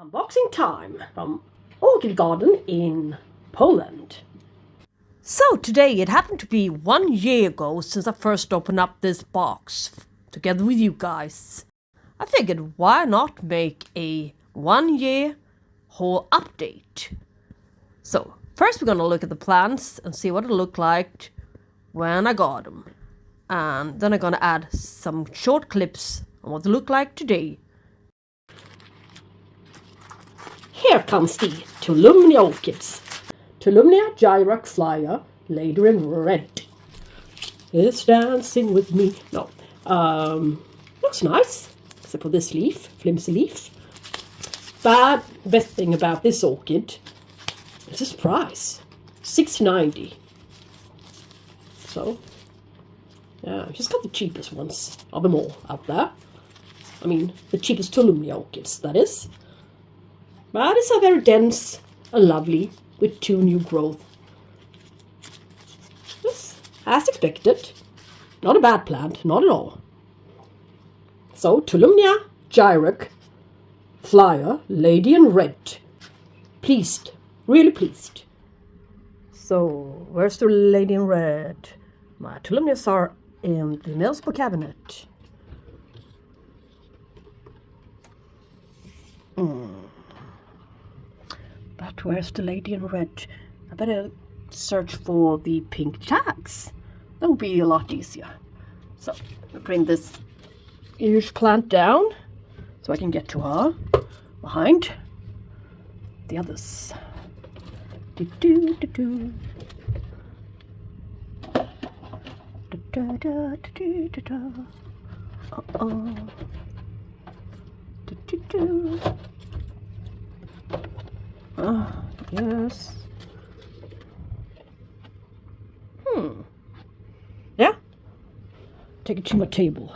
Unboxing time from Orchidgarden in Poland. So today it happened to be 1 year ago since I first opened up this box together with you guys. I figured why not make a 1 year haul update. So first we're gonna look at the plants and see what it looked like when I got them. And then I'm gonna add some short clips on what they look like today. Here comes the Tolumnia orchids. Tolumnia Jairak flyer, later in red. It's dancing with me. No, looks nice, except for this leaf, flimsy leaf. Best thing about this orchid is its price, $6.90. So, yeah, I just got the cheapest ones of them all out there. I mean, the cheapest Tolumnia orchids, that is. But it's a very dense and lovely with 2 new growth. Yes, as expected. Not a bad plant, not at all. So, Tolumnia Jairak flyer, lady in red. Pleased, really pleased. So, where's the lady in red? My Tolumnias are in the nursery cabinet. But where's the lady in red? I better search for the pink tags. That would be a lot easier. So, I'll bring this huge plant down so I can get to her behind the others. Do-do-do-do. Da-da-da-da-da-da. Uh-oh. Do-do-do. Ah, yes. Yeah. Take it to my table.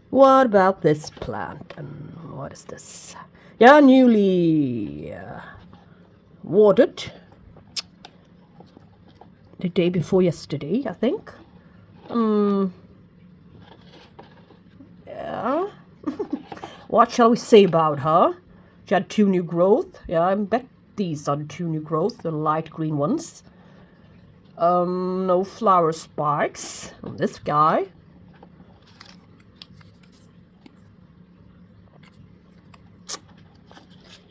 What about this plant? And what is this? Yeah, newly watered. The day before yesterday, I think. Yeah. What shall we say about her? She had 2 new growth. Yeah, I bet these are the 2 new growth, the light green ones. No flower spikes on this guy.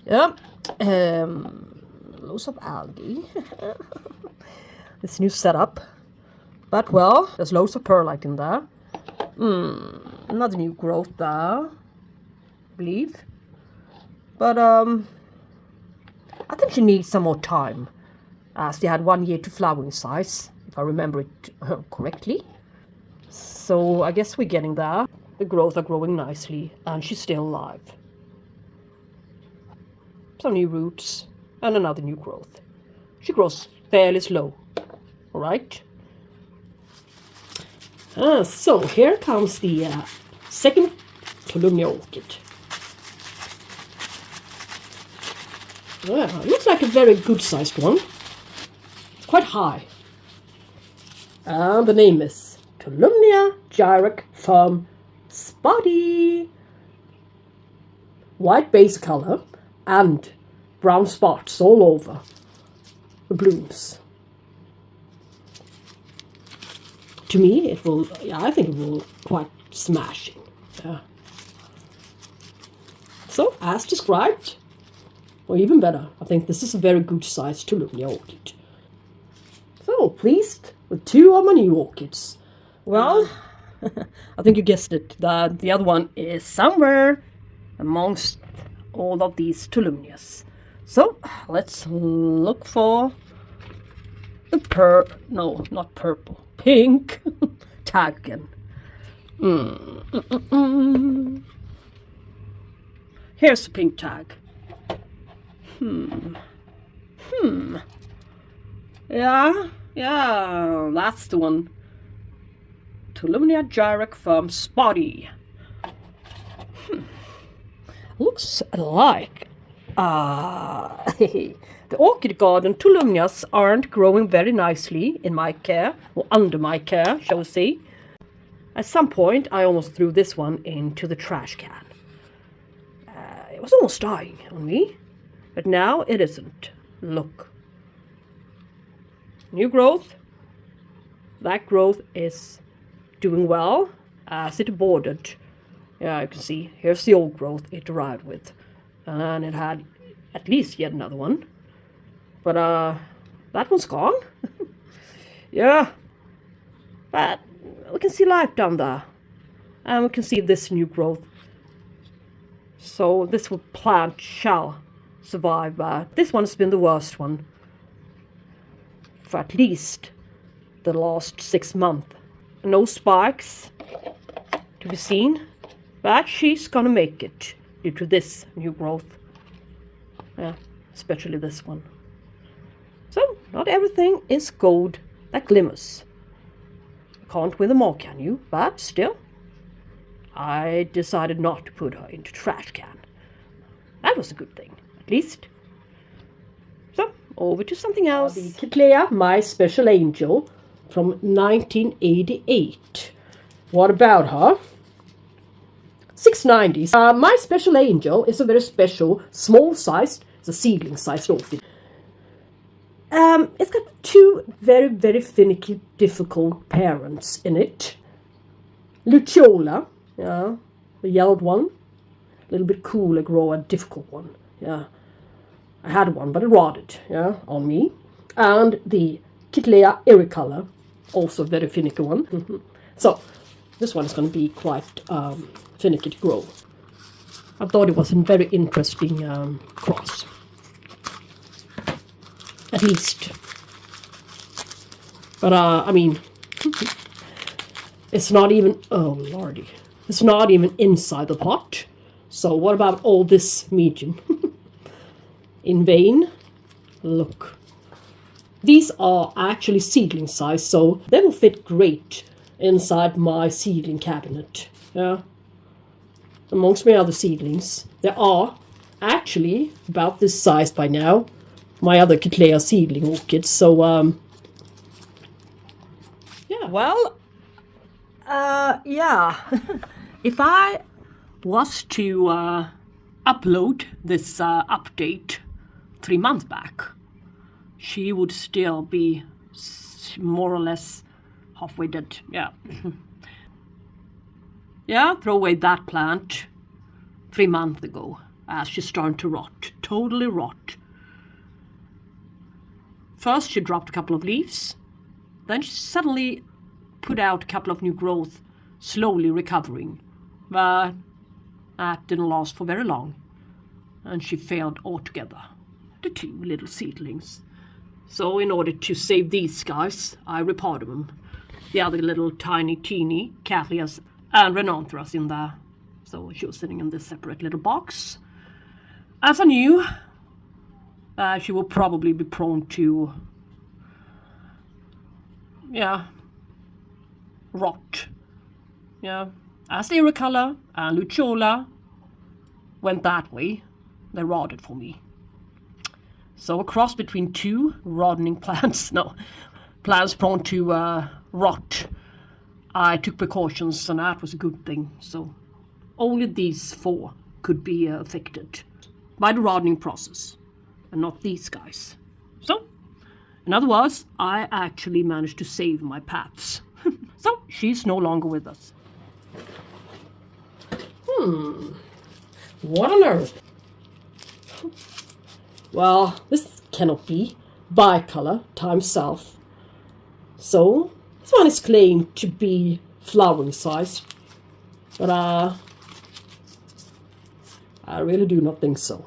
Yeah, loads of algae. This new setup. But well, there's loads of perlite in there. Another new growth there, I believe. But I think she needs some more time, as they had 1 year to flowering size, if I remember it correctly. So I guess we're getting there. The growth are growing nicely, and she's still alive. Some new roots, and another new growth. She grows fairly slow, alright? So here comes the second Tolumnia orchid. Yeah, it looks like a very good sized one. It's quite high. And the name is Tolumnia Jairak from Spotty. White base color and brown spots all over the blooms. To me, it will, yeah, I think it will quite smashing. Yeah. So, as described, or even better, I think this is a very good size Tolumnia orchid. So, pleased with 2 of my new orchids. Well, I think you guessed it, that the other one is somewhere amongst all of these Tolumnias. So, let's look for the not purple, pink tag again. Here's the pink tag. Yeah, that's the one. Tolumnia Jairak from Spotty. Looks alike. The Orchidgarden Tolumnias aren't growing very nicely in my care, or under my care, shall we say. At some point, I almost threw this one into the trash can. was almost dying on me, but now it isn't. Look. New growth. That growth is doing well as it aborted. Yeah, you can see, here's the old growth it arrived with. And it had at least yet another one. But that one's gone. Yeah. But we can see life down there. And we can see this new growth. So this plant shall survive. This one's been the worst one for at least the last 6 months. No spikes to be seen, but she's gonna make it due to this new growth. Yeah, especially this one. So not everything is gold that glimmers. You can't win them all, can you? But still, I decided not to put her into trash can. That was a good thing, at least. So, over to something else. The Cattleya, my special angel, from 1988. What about her? 690s. My special angel is a very special, small-sized, it's a seedling-sized orchid. It's got 2 very, very finicky, difficult parents in it. Luciola, yeah, the yellowed one. A little bit cooler grow, a difficult one, yeah. I had one, but it rotted, yeah, on me. And the Cattleya Ericolor, also a very finicky one. So, this one is going to be quite finicky to grow. I thought it was a very interesting cross. At least. But, I mean, it's not even, oh lordy, it's not even inside the pot. So what about all this medium? In vain. Look. These are actually seedling size, so they will fit great inside my seedling cabinet. Yeah. Amongst my other seedlings, there are actually about this size by now. My other Cattleya seedling orchids. So, yeah. Well, yeah. If I was to upload this update 3 months back, she would still be more or less halfway dead. Yeah. Yeah, throw away that plant 3 months ago as she's starting to rot. Totally rot. First she dropped a couple of leaves. Then she suddenly put out a couple of new growth, slowly recovering. But that didn't last for very long. And she failed altogether. The 2 little seedlings. So in order to save these guys, I repotted them. The other little tiny teeny Cattleyas and Renanthras in there. So she was sitting in this separate little box. As I knew, she will probably be prone to, yeah, rot. Yeah, as the Ericolor and Luciola went that way, they rotted for me. So a cross between 2 rotting plants, no, plants prone to rot. I took precautions and that was a good thing. So only these 4 could be affected by the rotting process and not these guys. So, in other words, I actually managed to save my paths. So, she's no longer with us. What on earth? Well, this cannot be Bicolor times self. So, this one is claimed to be flowering size. But, I really do not think so.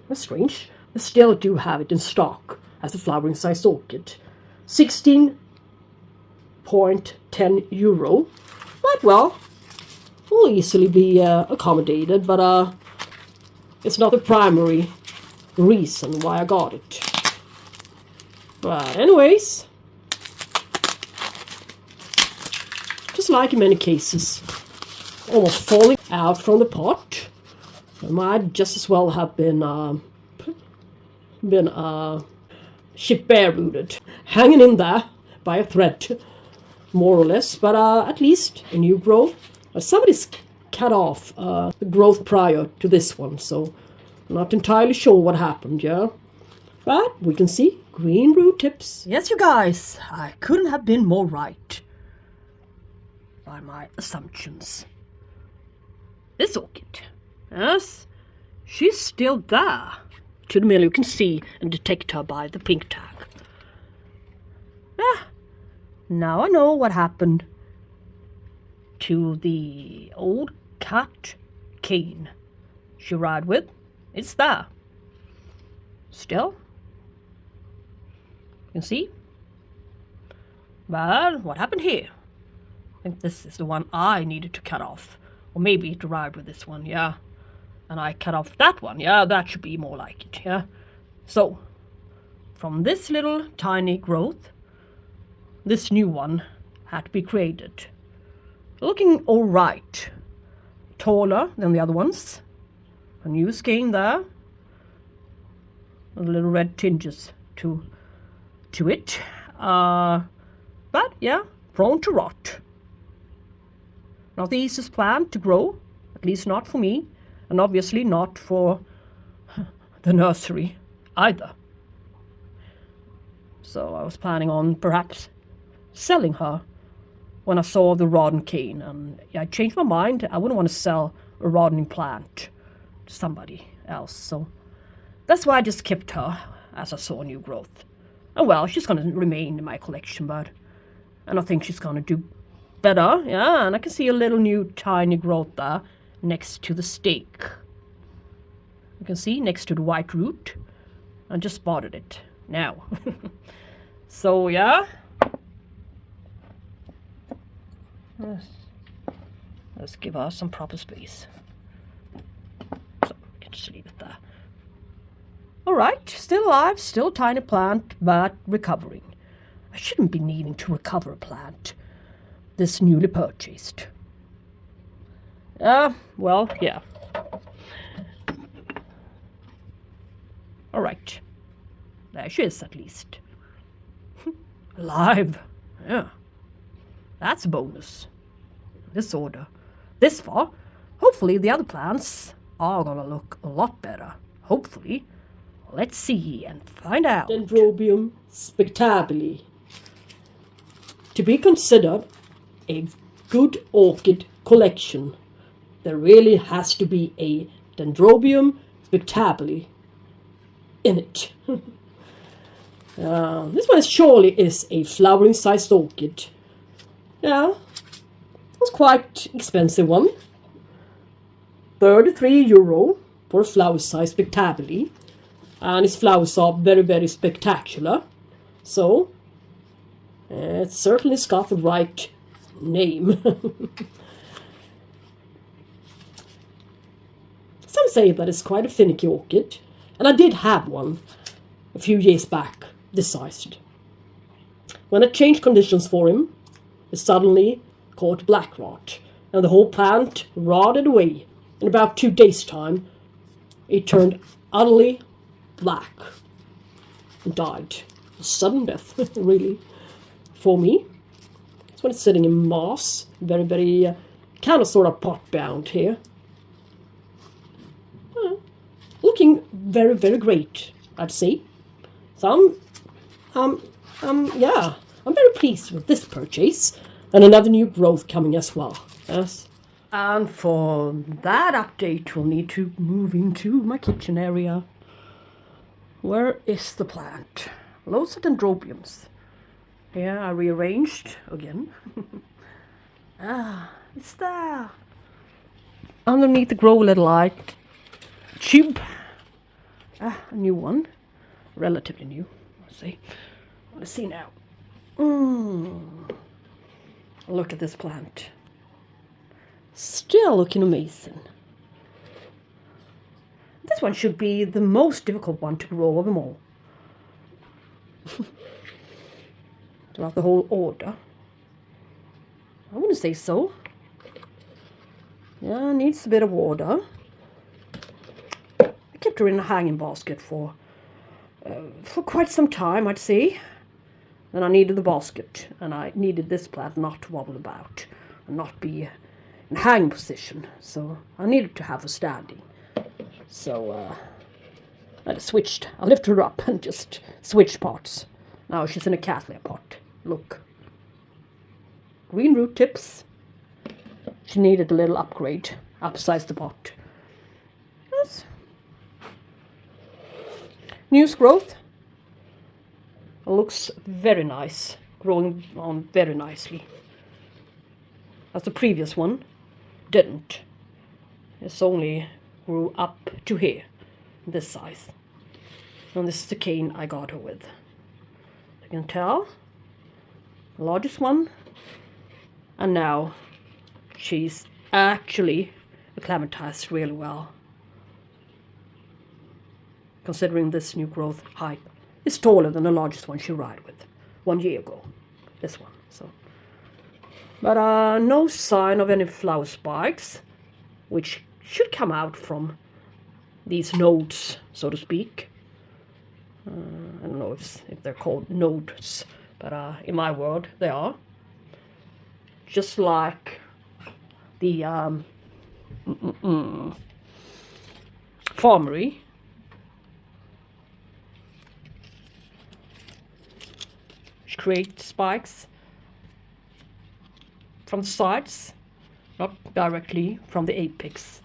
That's strange. I still do have it in stock as a flowering size orchid. 16.10 euro. But, well, will easily be accommodated, but it's not the primary reason why I got it. But anyways, just like in many cases, almost falling out from the pot, it might just as well have been ship bare rooted, hanging in there by a thread, more or less. But at least a new growth. Somebody's cut off the growth prior to this one, so I'm not entirely sure what happened, yeah? But we can see green root tips. Yes, you guys, I couldn't have been more right by my assumptions. This orchid, yes, she's still there. To the middle, you can see and detect her by the pink tag. Now I know what happened to the old cat cane she rode with. It's there. Still. You can see. But what happened here? I think this is the one I needed to cut off. Or maybe it arrived with this one, yeah. And I cut off that one, yeah, that should be more like it, yeah. So, from this little tiny growth, this new one had to be created. Looking alright. Taller than the other ones. A new skein there. A little red tinges to it. But yeah, prone to rot. Not the easiest plant to grow, at least not for me, and obviously not for the nursery either. So I was planning on perhaps selling her when I saw the rotten cane, and I changed my mind. I wouldn't want to sell a rotting plant to somebody else, so that's why I just kept her as I saw new growth. And well, she's going to remain in my collection, but I don't think she's going to do better. Yeah, and I can see a little new tiny growth there next to the stake. You can see next to the white root. I just spotted it now. So yeah. Let's give her some proper space. So we can just leave it there. Alright, still alive, still a tiny plant, but recovering. I shouldn't be needing to recover a plant this newly purchased. Well, yeah. Alright. There she is, at least. Alive. Yeah. That's a bonus. This order. This far. Hopefully the other plants are gonna look a lot better. Hopefully. Let's see and find out. Dendrobium Spectabile. To be considered a good orchid collection, there really has to be a Dendrobium Spectabile in it. This one surely is a flowering sized orchid. Yeah, it's quite expensive one. €33 for a flower size Spectabile. And its flowers are very, very spectacular. So, it certainly got the right name. Some say that it's quite a finicky orchid. And I did have one a few years back, this sized. When I changed conditions for him, it suddenly caught black rot. And the whole plant rotted away. In about 2 days' time, it turned utterly black and died. A sudden death, really, for me. That's when it's sitting in moss, very, very kind of sort of pot bound here. Looking very, very great, I'd say. So yeah, I'm very pleased with this purchase, and another new growth coming as well. Yes. And for that update, we'll need to move into my kitchen area. Where is the plant? Loads of dendrobiums. Here I rearranged again. It's there. Underneath the grow a little light tube. A new one. Relatively new, let's see. Let's see now. Look at this plant. Still looking amazing. This one should be the most difficult one to grow of them all. Throughout the whole order. I wouldn't say so. Yeah, needs a bit of water. I kept her in a hanging basket for quite some time, I'd say. And I needed the basket, and I needed this plant not to wobble about and not be in hang position, so I needed to have her standing. So I just switched. I lifted her up and just switched pots. Now she's in a Cattleya pot. Look. Green root tips. She needed a little upgrade. Upsize the pot. Yes. News growth. Looks very nice. Growing on very nicely. As the previous one didn't. It's only grew up to here. This size. And this is the cane I got her with. You can tell. The largest one. And now she's actually acclimatized really well. Considering this new growth height is taller than the largest one she ride with 1 year ago. This one. So, but no sign of any flower spikes, which should come out from these nodes, so to speak. I don't know if they're called nodes, but in my world they are. Just like the farmery. Which create spikes from the sides, not directly from the apex,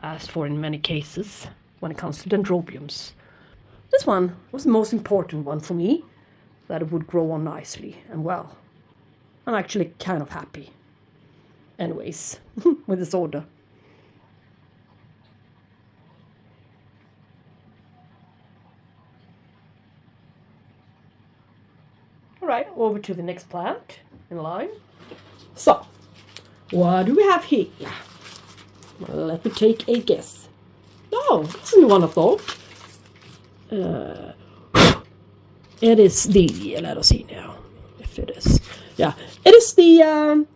as for in many cases when it comes to dendrobiums. This one was the most important one for me, that it would grow on nicely and well. I'm actually kind of happy, anyways, with this order. Alright, over to the next plant in line. So, what do we have here? Well, let me take a guess. Oh, this isn't the one I thought. It is the, let us see now if it is. Yeah, it is the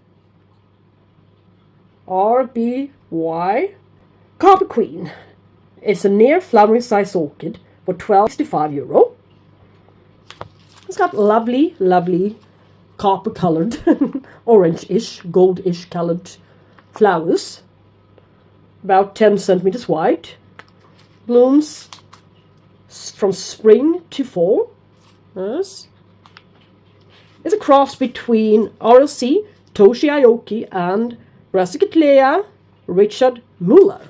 RBY Copper Queen. It's a near flowering size orchid for €12.65. It's got lovely, lovely copper colored, orange-ish, gold-ish colored flowers. About 10 centimeters wide. Blooms from spring to fall. Yes. It's a cross between RLC, Toshi Aoki, and Cattleya Richard Muller.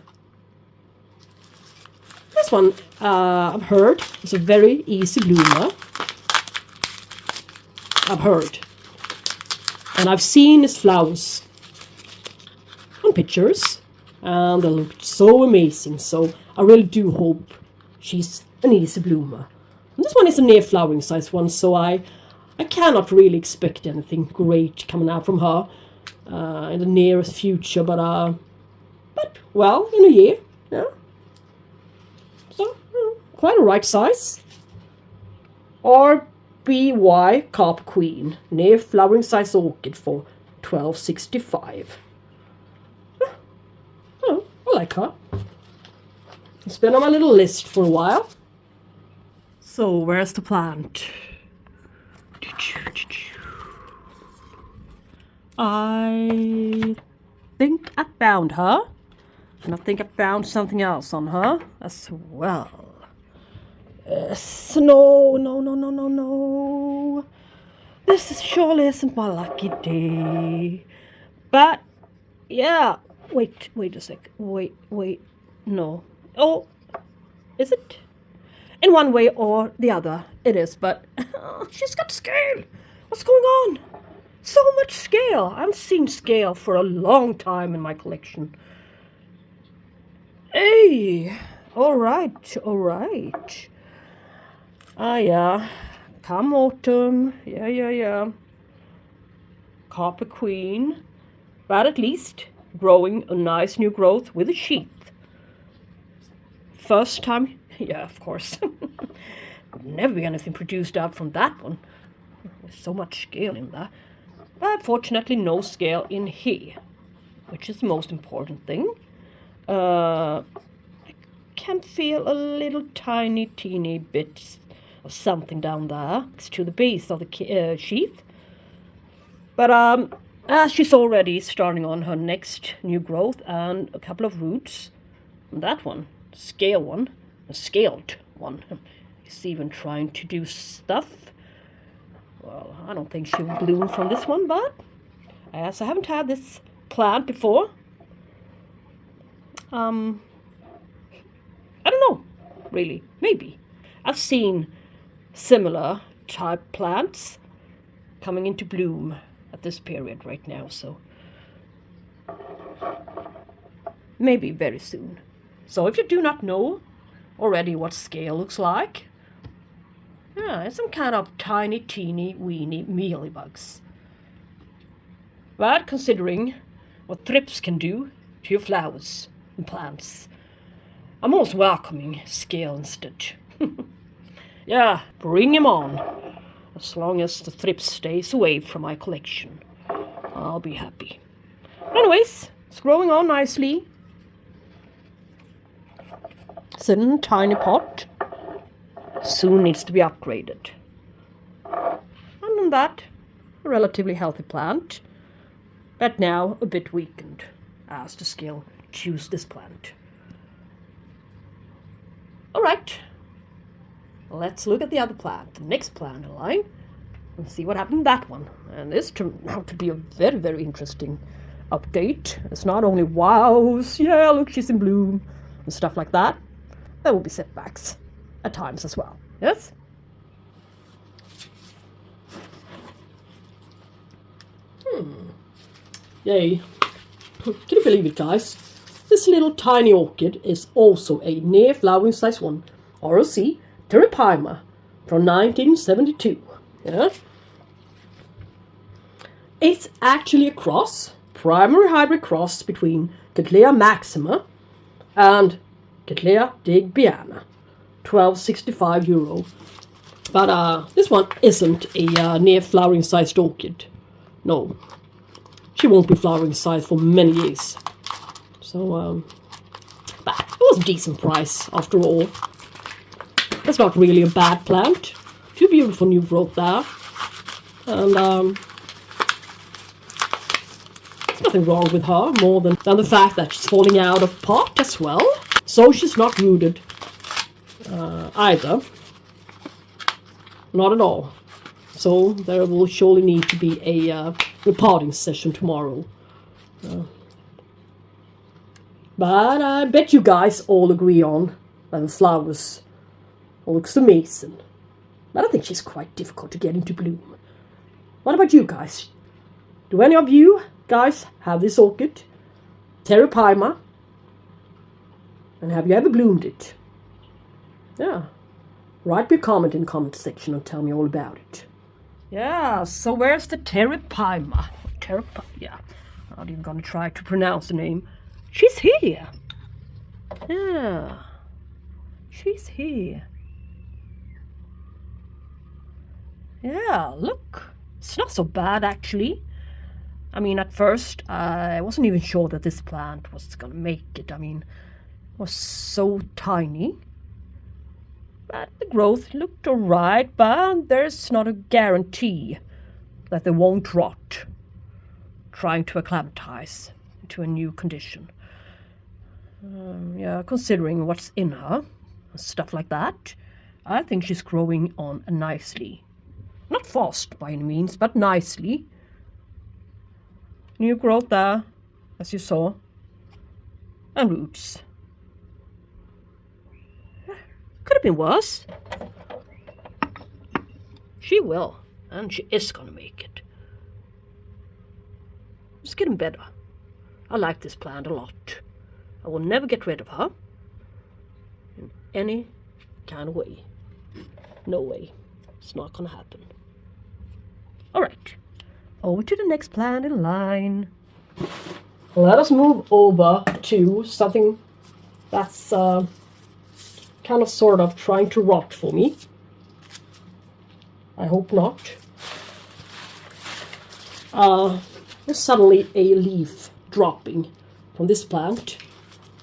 This one, I've heard, is a very easy bloomer. I've heard. And I've seen his flowers on pictures. And they looked so amazing. So I really do hope she's an easy bloomer. And this one is a near flowering size one. So I cannot really expect anything great coming out from her in the nearest future. But well, in a year. Yeah. So, quite a right size. RBY Copper Queen, near flowering size orchid for $12.65. Oh, I like her. It's been on my little list for a while. So, where's the plant? I think I found her. And I think I found something else on her as well. No. This surely isn't my lucky day. But, yeah. Wait a sec. Wait. No. Oh, is it? In one way or the other, it is. But she's got scale. What's going on? So much scale. I haven't seen scale for a long time in my collection. Hey, all right. Yeah. Come autumn. Yeah. Copper Queen. But at least growing a nice new growth with a sheath. First time, yeah, of course. Would never be anything produced out from that one. There's so much scale in there. But fortunately no scale in here, which is the most important thing. I can feel a little tiny, teeny bit of something down there next to the base of the sheath. But She's already starting on her next new growth and a couple of roots. And that one, a scaled one, is even trying to do stuff. Well, I don't think she'll bloom from this one, but as I haven't had this plant before, I don't know, really, maybe. I've seen similar type plants coming into bloom at this period right now, so maybe very soon. So if you do not know already what scale looks like, yeah, it's some kind of tiny, teeny, weeny mealybugs. But considering what thrips can do to your flowers and plants, I'm most welcoming scale instead. Yeah, bring him on. As long as the thrip stays away from my collection, I'll be happy. Anyways, it's growing on nicely. It's in a tiny pot. Soon needs to be upgraded. Other than that, a relatively healthy plant, but now a bit weakened as the scale chews this plant. Alright, let's look at the other plant, the next plant in line, and see what happened to that one. And this turned out to be a very, very interesting update. It's not only wows, yeah, look, she's in bloom, and stuff like that. There will be setbacks at times as well, yes? Yay. Can you believe it, guys? This little tiny orchid is also a near flowering size one, ROC Terepaima, from 1972. Yeah? It's actually a cross, primary hybrid cross between Cattleya maxima and Cattleya digbiana, €12.65. But this one isn't a near flowering sized orchid. No, she won't be flowering size for many years. So, but it was a decent price after all. That's not really a bad plant. Two beautiful new growth there. And there's nothing wrong with her more than the fact that she's falling out of pot as well. So she's not rooted either. Not at all. So there will surely need to be a repotting session tomorrow. But I bet you guys all agree on that the flowers looks amazing. But I think she's quite difficult to get into bloom. What about you guys? Do any of you guys have this orchid? Terepaima? And have you ever bloomed it? Yeah. Write me a comment in the comment section and tell me all about it. Yeah, so where's the Terepaima? Yeah, I'm not even going to try to pronounce the name. She's here. Yeah, she's here. Yeah, look. It's not so bad, actually. I mean, at first, I wasn't even sure that this plant was going to make it. I mean, it was so tiny. But the growth looked alright, but there's not a guarantee that they won't rot trying to acclimatize to a new condition. Yeah, considering what's in her, stuff like that, I think she's growing on nicely. Not fast by any means, but nicely. New growth there, as you saw, and roots. Could have been worse. She will, and she is gonna make it. It's getting better. I like this plant a lot. I will never get rid of her in any kind of way. No way. It's not gonna happen. Alright, over to the next plant in line. Let us move over to something that's kind of sort of trying to rot for me. I hope not. There's suddenly a leaf dropping from this plant,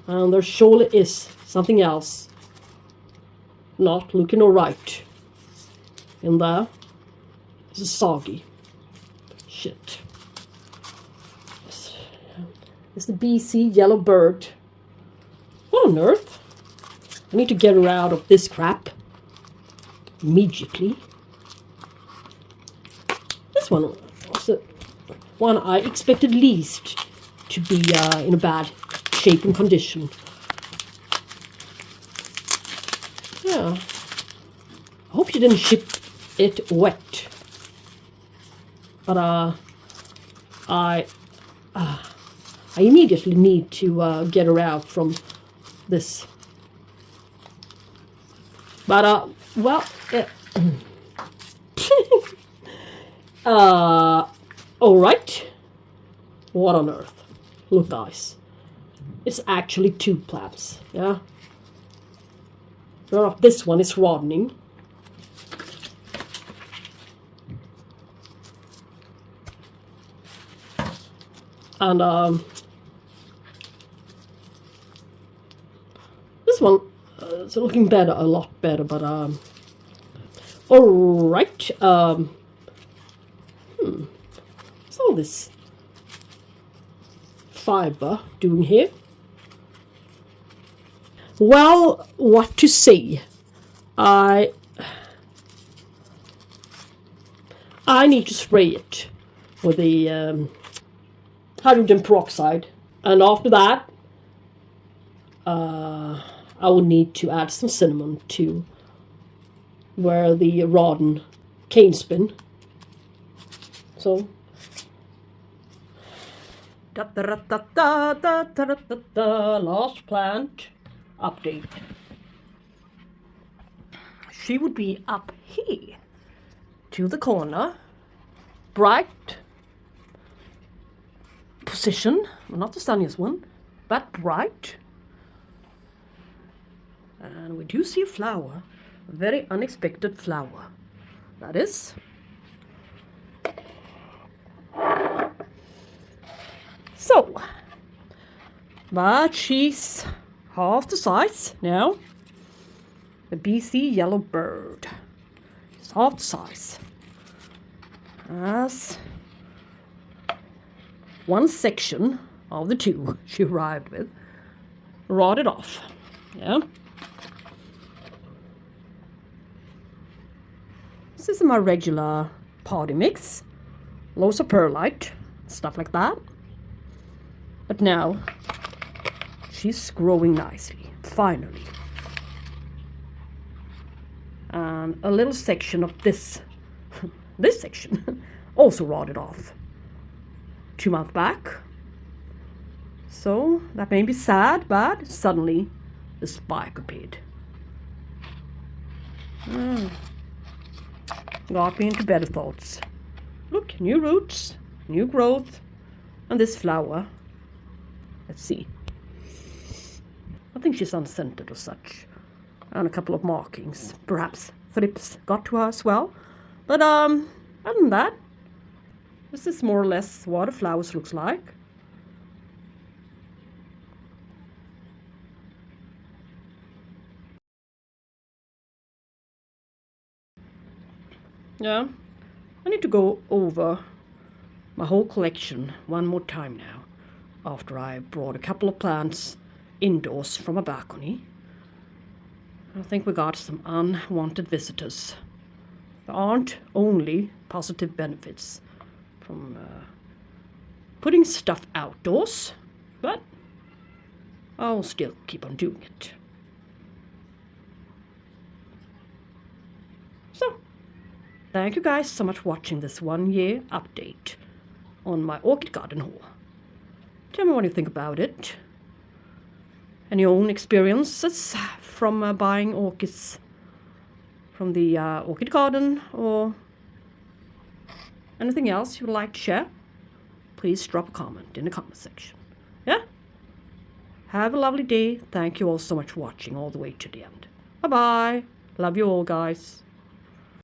and there surely is something else not looking alright in there. This is soggy shit. is the BC yellow bird. What on earth? I need to get her out of this crap immediately. This one was the one I expected least to be in a bad shape and condition. Yeah. I hope you didn't ship it wet. But I immediately need to get her out from this. But well, all right. What on earth? Look, guys. It's actually 2 plants. Yeah. This one is roddening. And this one is looking better, a lot better. But all right. What's all this fiber doing here? Well, what to say? I need to spray it with the hydrogen peroxide, and after that I will need to add some cinnamon to where the rodden cane's been. So last plant update. She would be up here to the corner, bright position, well, not the sunniest one, but bright. And we do see a flower, a very unexpected flower. That is. So, but she's half the size now. The BC yellow bird. It's half the size. As one section of the 2 she arrived with rotted off. Yeah. This is my regular party mix. Loads of perlite, stuff like that. But now she's growing nicely, finally. And a little section of this section also rotted off 2 months back. So that made me sad, but suddenly the spike appeared. Got me into better thoughts. Look, new roots, new growth, and this flower. Let's see. I think she's unscented or such. And a couple of markings. Perhaps thrips got to her as well. But other than that, this is more or less what a flower looks like. Yeah, I need to go over my whole collection one more time now, after I brought a couple of plants indoors from a balcony. I think we got some unwanted visitors. There aren't only positive benefits from putting stuff outdoors, but I'll still keep on doing it. So, thank you guys so much for watching this 1-year update on my orchid garden haul. Tell me what you think about it. Any own experiences from buying orchids from the orchid garden, or anything else you would like to share? Please drop a comment in the comment section. Yeah? Have a lovely day. Thank you all so much for watching all the way to the end. Bye-bye. Love you all, guys.